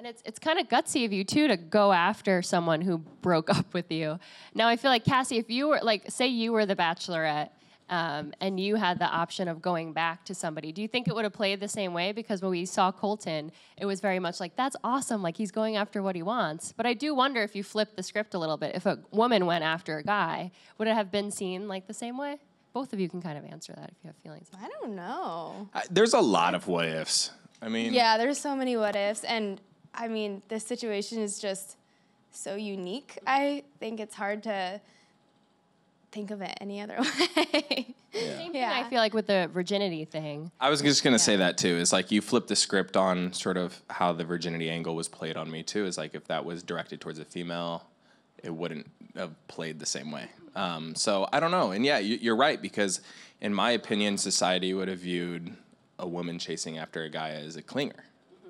And it's kind of gutsy of you, too, to go after someone who broke up with you. Now, I feel like, Cassie, if you were, like, say you were the Bachelorette, and you had the option of going back to somebody, do you think it would have played the same way? Because when we saw Colton, it was very much like, that's awesome, like he's going after what he wants. But I do wonder if you flipped the script a little bit, if a woman went after a guy, would it have been seen like the same way? Both of you can kind of answer that if you have feelings. I don't know. There's a lot of what ifs. I mean, yeah, there's so many what ifs, and I mean, this situation is just so unique. I think it's hard to think of it any other way. Same thing, I feel like, with the virginity thing. I was just going to say that, too. Is like you flip the script on sort of how the virginity angle was played on me, too. Is like if that was directed towards a female, it wouldn't have played the same way. So I don't know. And yeah, you're right, because in my opinion, society would have viewed a woman chasing after a guy as a clinger,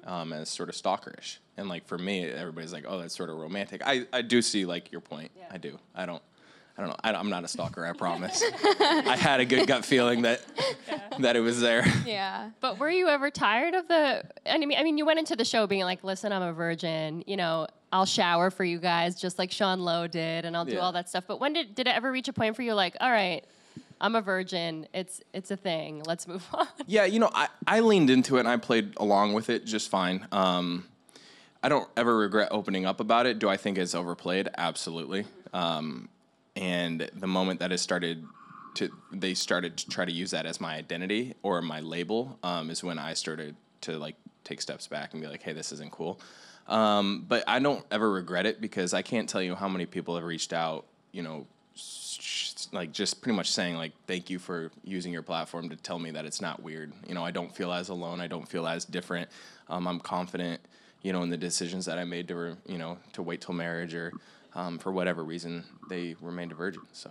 as sort of stalkerish. And like for me, everybody's like, oh, that's sort of romantic. I do see like your point. Yeah. I do. I don't know. I'm not a stalker, I promise. I had a good gut feeling that it was there. Yeah. But were you ever tired of the... I mean, you went into the show being like, listen, I'm a virgin. You know, I'll shower for you guys just like Sean Lowe did, and I'll do all that stuff. But when did it ever reach a point for you like, all right, I'm a virgin. It's a thing. Let's move on. Yeah, you know, I leaned into it, and I played along with it just fine. I don't ever regret opening up about it. Do I think it's overplayed? Absolutely. And the moment that they started to try to use that as my identity or my label, is when I started to like take steps back and be like, hey, this isn't cool. But I don't ever regret it, because I can't tell you how many people have reached out, you know, like just pretty much saying like, thank you for using your platform to tell me that it's not weird. You know, I don't feel as alone. I don't feel as different. I'm confident, you know, in the decisions that I made to wait till marriage, or for whatever reason they remained a virgin. So.